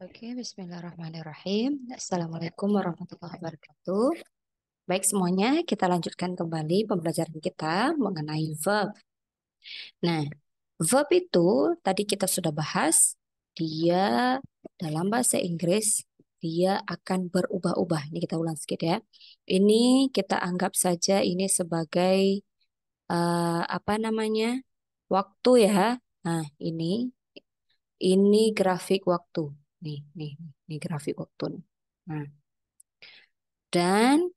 Oke, bismillahirrahmanirrahim. Assalamualaikum warahmatullahi wabarakatuh. Baik semuanya, kita lanjutkan kembali pembelajaran kita mengenai verb. Nah, verb itu tadi kita sudah bahas, dia dalam bahasa Inggris, dia akan berubah-ubah. Ini kita ulang sedikit ya. Ini kita anggap saja ini sebagai apa namanya? Waktu ya. Nah, ini grafik waktu. Nih grafik waktu. Nah, dan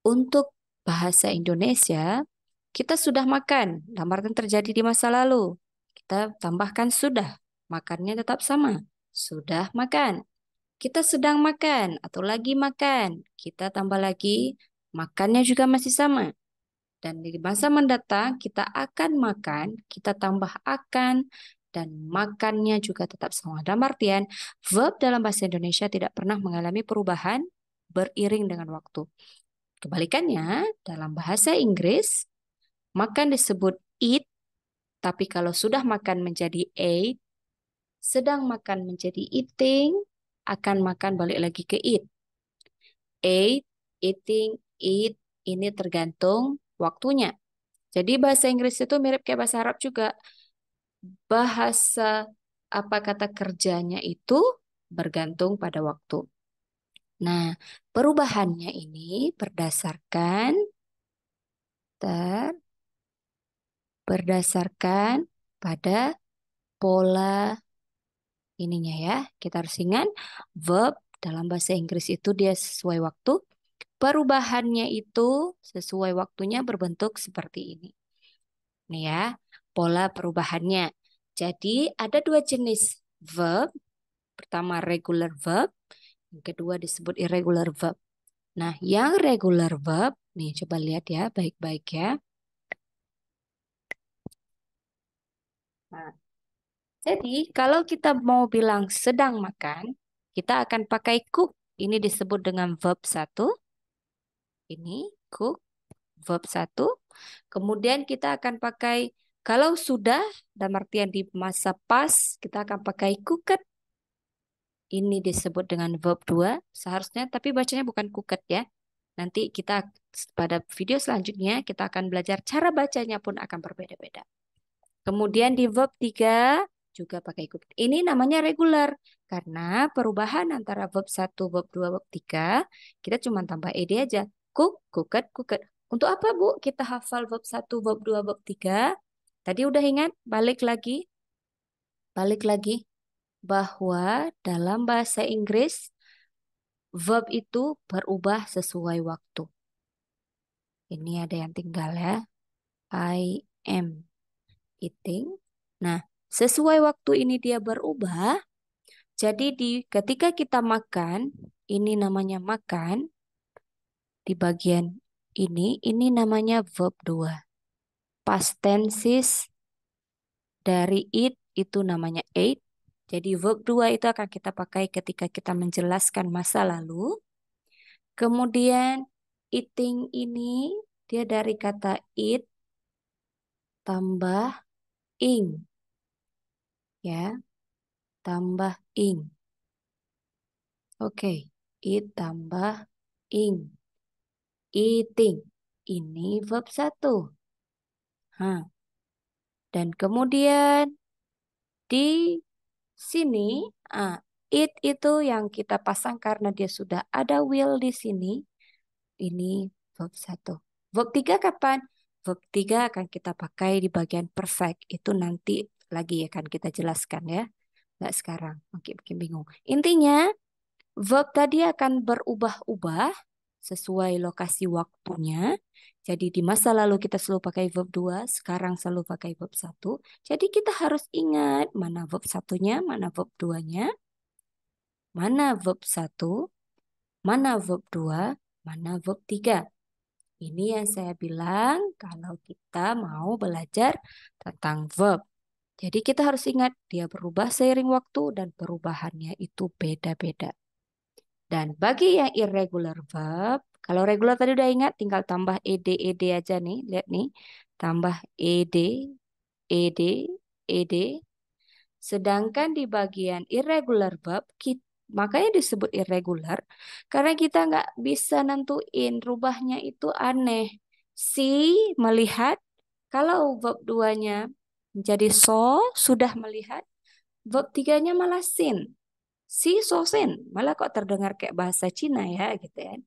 untuk bahasa Indonesia, kita sudah makan. Dalam artian terjadi di masa lalu. Kita tambahkan sudah. Makannya tetap sama. Sudah makan. Kita sedang makan atau lagi makan. Kita tambah lagi. Makannya juga masih sama. Dan di masa mendatang kita akan makan, kita tambah akan, dan makannya juga tetap sama. Dalam artian, verb dalam bahasa Indonesia tidak pernah mengalami perubahan beriring dengan waktu. Kebalikannya, dalam bahasa Inggris, makan disebut eat, tapi kalau sudah makan menjadi ate, sedang makan menjadi eating, akan makan balik lagi ke eat. Ate, eating, eat, ini tergantung waktunya. Jadi bahasa Inggris itu mirip kayak bahasa Arab juga. Bahasa apa kata kerjanya itu bergantung pada waktu. Nah, perubahannya ini ter, berdasarkan pada pola ininya ya. Kita harus ingat verb dalam bahasa Inggris itu dia sesuai waktu. Perubahannya itu sesuai waktunya berbentuk seperti ini. Nih ya, pola perubahannya. Jadi ada dua jenis verb. Pertama regular verb, yang kedua disebut irregular verb. Nah, yang regular verb, nih coba lihat ya baik-baik ya. Nah, jadi kalau kita mau bilang sedang makan, kita akan pakai cook. Ini disebut dengan verb satu. Ini cook, verb satu. Kemudian kita akan pakai, kalau sudah, dalam artian di masa past, kita akan pakai cooked. Ini disebut dengan verb 2 seharusnya, tapi bacanya bukan cooked ya. Nanti kita pada video selanjutnya kita akan belajar cara bacanya pun akan berbeda-beda. Kemudian di verb 3 juga pakai cooked. Ini namanya regular karena perubahan antara verb satu, verb 2, verb 3 kita cuma tambah ed aja. Cook, cooked, cooked. Untuk apa Bu kita hafal verb satu, verb 2, verb 3? Tadi udah ingat? Balik lagi bahwa dalam bahasa Inggris verb itu berubah sesuai waktu. Ini ada yang tinggal ya. I am eating. Nah, sesuai waktu ini dia berubah. Jadi ketika kita makan, ini namanya makan. Di bagian ini namanya verb 2. Past tenses dari eat itu namanya ate. Jadi verb 2 itu akan kita pakai ketika kita menjelaskan masa lalu. Kemudian eating ini dia dari kata eat tambah ing ya, tambah ing. Oke, eat tambah ing. Eating. Ini verb satu. Hah. Dan kemudian di sini it itu yang kita pasang karena dia sudah ada will di sini. Ini verb satu. Verb 3 kapan? Verb 3 akan kita pakai di bagian perfect. Itu nanti lagi akan kita jelaskan ya. Nggak sekarang. Oke, bikin bingung. Intinya, verb tadi akan berubah-ubah sesuai lokasi waktunya. Jadi di masa lalu kita selalu pakai verb 2, sekarang selalu pakai verb satu. Jadi kita harus ingat mana verb satunya, mana verb 2-nya, mana verb satu, mana verb 2, mana verb 3. Ini yang saya bilang kalau kita mau belajar tentang verb. Jadi kita harus ingat dia berubah seiring waktu dan perubahannya itu beda-beda. Dan bagi yang irregular verb, kalau regular tadi udah ingat tinggal tambah ed aja nih, lihat nih. Tambah ed, ed, ed. Sedangkan di bagian irregular verb, makanya disebut irregular, karena kita nggak bisa nentuin rubahnya itu aneh. Si melihat, kalau verb duanya menjadi so, sudah melihat, verb tiganya malah sin. Si so sin, malah kok terdengar kayak bahasa Cina ya gitu ya.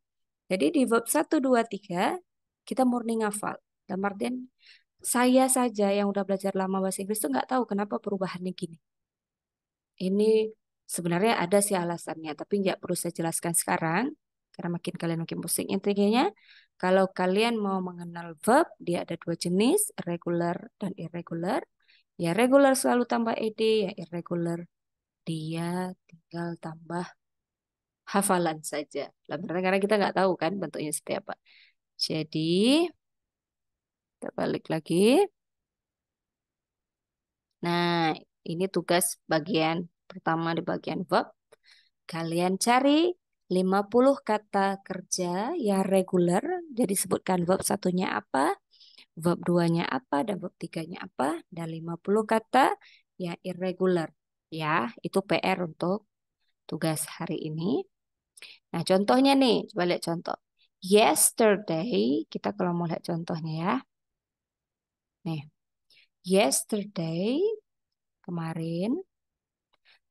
Jadi di verb satu 2 3 kita murni ngafal. Dalam artian saya saja yang udah belajar lama bahasa Inggris tuh nggak tahu kenapa perubahannya gini. Ini sebenarnya ada sih alasannya, tapi nggak perlu saya jelaskan sekarang karena makin kalian makin pusing. Intinya, kalau kalian mau mengenal verb, dia ada dua jenis, regular dan irregular. Ya regular selalu tambah ed, ya irregular dia tinggal tambah hafalan saja. Lah, karena kita nggak tahu kan bentuknya seperti apa. Jadi kita balik lagi. Nah, ini tugas bagian pertama di bagian verb. Kalian cari 50 kata kerja yang reguler. Jadi sebutkan verb satunya apa, verb duanya apa, dan verb tiganya apa. Dan 50 kata yang irregular. Ya, itu PR untuk tugas hari ini. Nah, contohnya nih, coba lihat contoh. Yesterday, kita kalau mau lihat contohnya ya. Nih, yesterday, kemarin,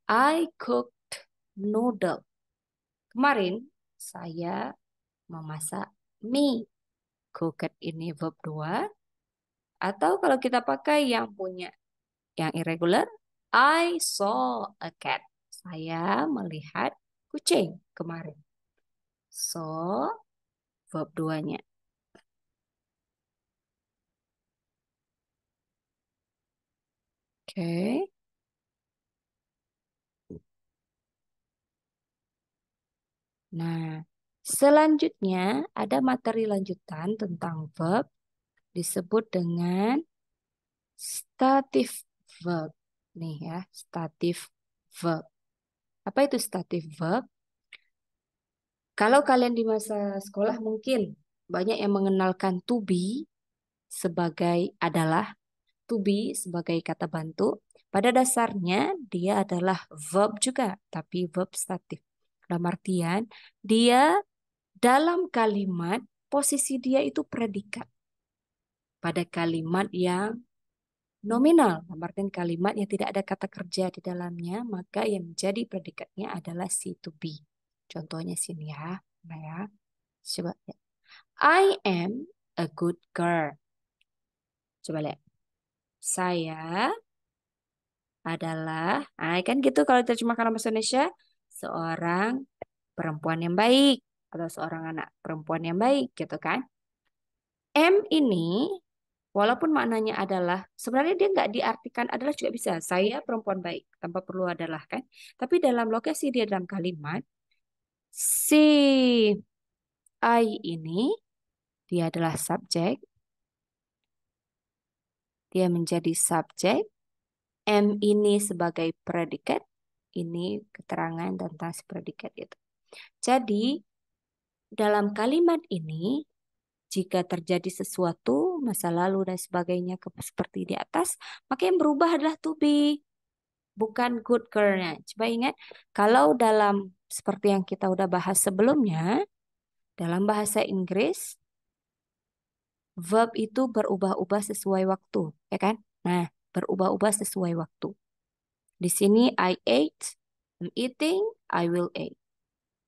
I cooked noodle. Kemarin, saya memasak mie. Cooked ini verb 2. Atau kalau kita pakai yang punya yang irregular, I saw a cat. Saya melihat kucing kemarin. So, verb 2-nya. Oke. Nah, selanjutnya ada materi lanjutan tentang verb disebut dengan stative verb. Nih ya, stative verb. Apa itu stative verb? Kalau kalian di masa sekolah mungkin banyak yang mengenalkan to be sebagai adalah, to be sebagai kata bantu. Pada dasarnya dia adalah verb juga, tapi verb statif. Dalam artian dia dalam kalimat posisi dia itu predikat pada kalimat yang nominal. Dalam artian kalimat yang tidak ada kata kerja di dalamnya, maka yang menjadi predikatnya adalah si to be. Contohnya sini ya. Nah ya. Coba lihat. I am a good girl. Coba lihat. Saya adalah, kan gitu kalau terjemahkan bahasa Indonesia, seorang perempuan yang baik atau seorang anak perempuan yang baik gitu kan. M ini walaupun maknanya adalah, sebenarnya dia nggak diartikan adalah juga bisa. Saya perempuan baik tanpa perlu adalah kan. Tapi dalam lokasi dia dalam kalimat, si I ini dia adalah subjek, dia menjadi subjek. M ini sebagai predikat, ini keterangan tentang si predikat itu. Jadi dalam kalimat ini, jika terjadi sesuatu, masa lalu dan sebagainya seperti di atas, maka yang berubah adalah to be, bukan good girl-nya. Coba ingat, kalau dalam seperti yang kita udah bahas sebelumnya, dalam bahasa Inggris, verb itu berubah-ubah sesuai waktu, ya kan? Nah, berubah-ubah sesuai waktu. Di sini I ate, I'm eating, I will eat.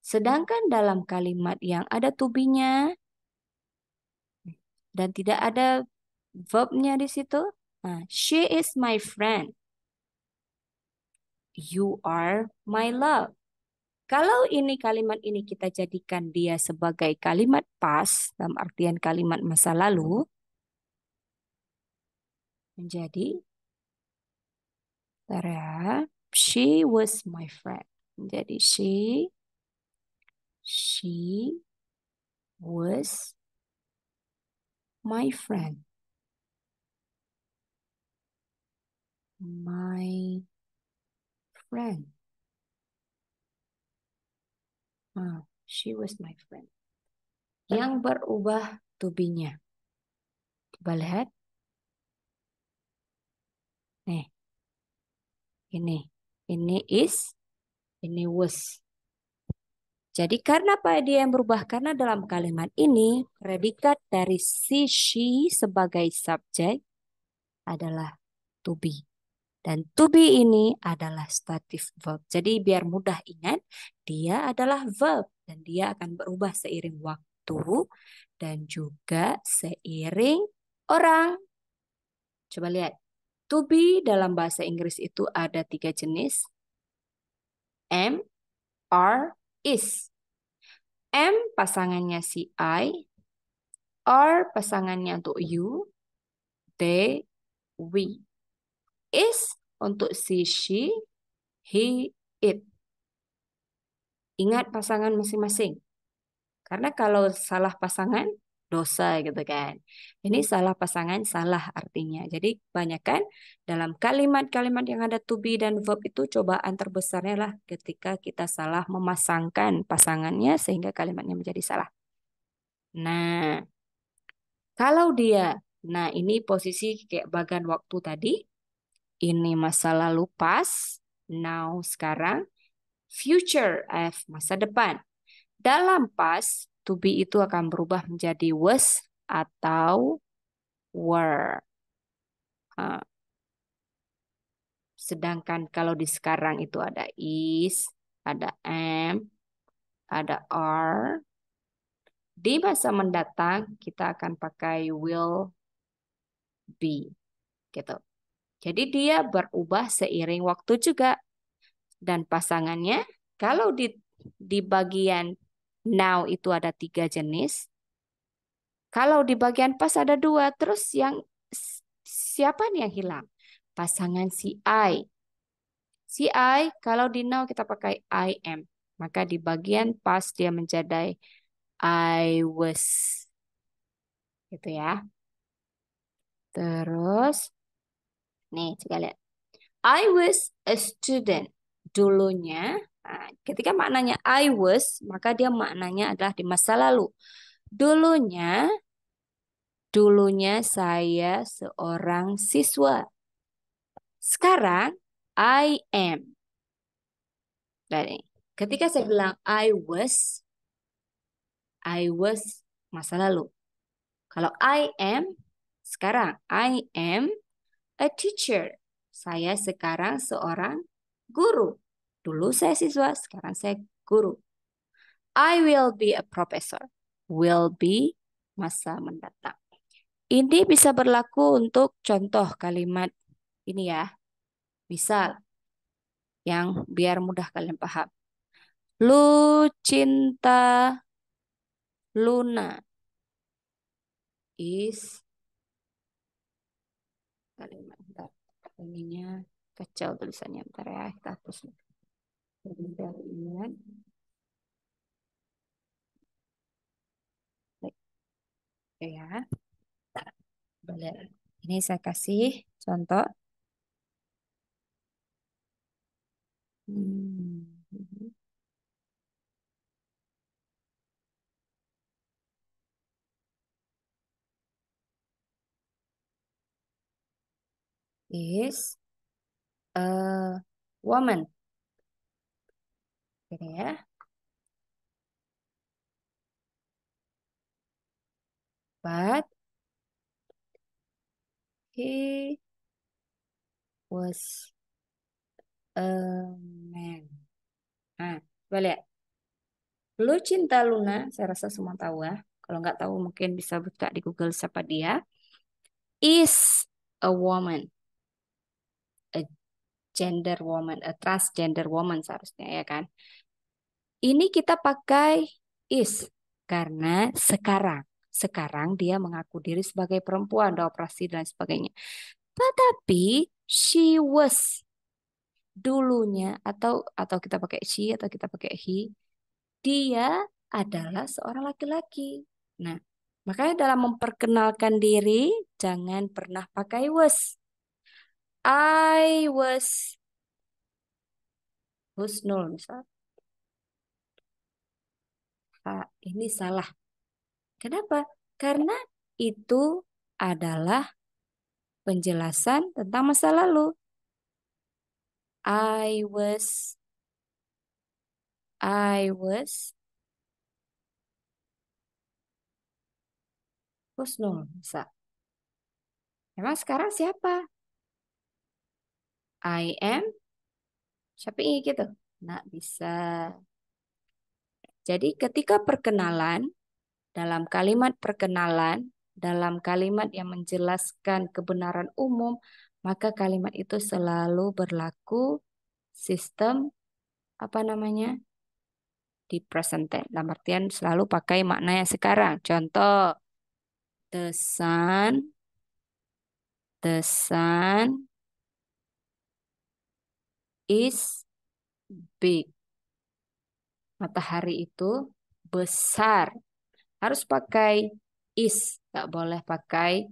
Sedangkan dalam kalimat yang ada to be-nya dan tidak ada verbnya di situ, nah, she is my friend. You are my love. Kalau ini kalimat ini kita jadikan dia sebagai kalimat past dalam artian kalimat masa lalu, menjadi Tara, she was my friend. Jadi she was my friend. My friend. She was my friend. Yang berubah to be-nya. Coba lihat. Nih, Ini. Ini is, ini was. Jadi karena apa dia yang berubah? Karena dalam kalimat ini predikat dari si, she sebagai subjek adalah to be. Dan to be ini adalah stative verb. Jadi biar mudah ingat, dia adalah verb. Dan dia akan berubah seiring waktu dan juga seiring orang. Coba lihat. To be dalam bahasa Inggris itu ada 3 jenis. Am, are, is. Am pasangannya si I, are pasangannya untuk you, they, we. Is untuk si she, he, it. Ingat pasangan masing-masing. Karena kalau salah pasangan, dosa gitu kan. Ini salah pasangan, salah artinya. Jadi kebanyakan dalam kalimat-kalimat yang ada to be dan verb itu cobaan terbesarnya lah ketika kita salah memasangkan pasangannya sehingga kalimatnya menjadi salah. Nah, kalau dia, nah ini posisi kayak bagan waktu tadi, ini masa lalu past, now sekarang, future masa depan. Dalam past, to be itu akan berubah menjadi was atau were. Ah, sedangkan kalau di sekarang itu ada is, ada am, ada are. Di masa mendatang kita akan pakai will be gitu. Jadi dia berubah seiring waktu juga. Dan pasangannya kalau di bagian now itu ada 3 jenis. Kalau di bagian pas ada 2, terus yang siapa nih yang hilang? Pasangan si I. Si I, kalau di now kita pakai I am. Maka di bagian pas dia menjadi I was. Gitu ya. Terus, nih coba lihat. I was a student. Dulunya, nah, ketika maknanya I was, maka dia maknanya adalah di masa lalu. Dulunya, dulunya saya seorang siswa. Sekarang I am. Dari ketika saya bilang I was masa lalu. Kalau I am sekarang I am a teacher. Saya sekarang seorang guru. Dulu saya siswa, sekarang saya guru. I will be a professor. Will be masa mendatang. Ini bisa berlaku untuk contoh kalimat ini ya. Misal yang biar mudah kalian paham. Lu cinta Luna is kalimat. Bentar. Ininya kacau tulisannya. Bentar ya, kita hapus. Jadi dari ini kan. Baik, oke ya. Boleh. Ini saya kasih contoh. Hmm. Is a woman. Oke ya. But he was a man. Nah, coba lihat. Lu cinta Luna, saya rasa semua tahu ya. Kalau nggak tahu mungkin bisa buka di Google siapa dia. Is a woman, a gender woman, a transgender woman seharusnya ya kan. Ini kita pakai is karena sekarang dia mengaku diri sebagai perempuan, ada operasi dan sebagainya. Tetapi she was dulunya atau kita pakai she atau kita pakai he, dia adalah seorang laki-laki. Nah, makanya dalam memperkenalkan diri jangan pernah pakai was. I was Husnul misal. Ah, ini salah. Kenapa? Karena itu adalah penjelasan tentang masa lalu. I was, I was Husnul. Bisa. Emang sekarang siapa? I am Syafi'i gitu. Nah, bisa. Jadi ketika perkenalan, dalam kalimat perkenalan, dalam kalimat yang menjelaskan kebenaran umum, maka kalimat itu selalu berlaku sistem apa namanya? Di present tense. Dalam artian selalu pakai makna yang sekarang. Contoh, the sun is big. Matahari itu besar. Harus pakai is, nggak boleh pakai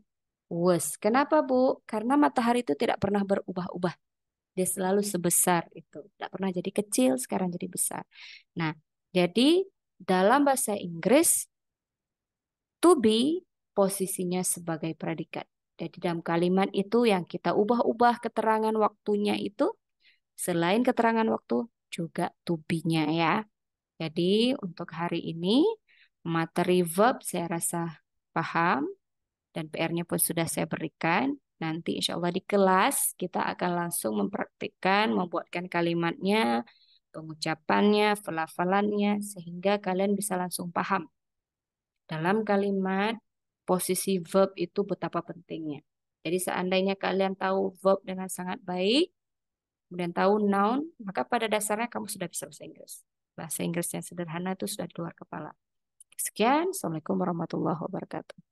was. Kenapa, Bu? Karena matahari itu tidak pernah berubah-ubah. Dia selalu sebesar itu. Tidak pernah jadi kecil, sekarang jadi besar. Nah, jadi dalam bahasa Inggris, to be posisinya sebagai predikat. Jadi dalam kalimat itu yang kita ubah-ubah keterangan waktunya itu, selain keterangan waktu, juga to be-nya ya. Jadi untuk hari ini materi verb saya rasa paham dan PR-nya pun sudah saya berikan. Nanti insya Allah di kelas kita akan langsung mempraktikkan, membuatkan kalimatnya, pengucapannya, pelafalannya, sehingga kalian bisa langsung paham dalam kalimat posisi verb itu betapa pentingnya. Jadi seandainya kalian tahu verb dengan sangat baik, kemudian tahu noun, maka pada dasarnya kamu sudah bisa bahasa Inggris. Bahasa Inggris yang sederhana itu sudah di luar kepala. Sekian, Assalamualaikum warahmatullahi wabarakatuh.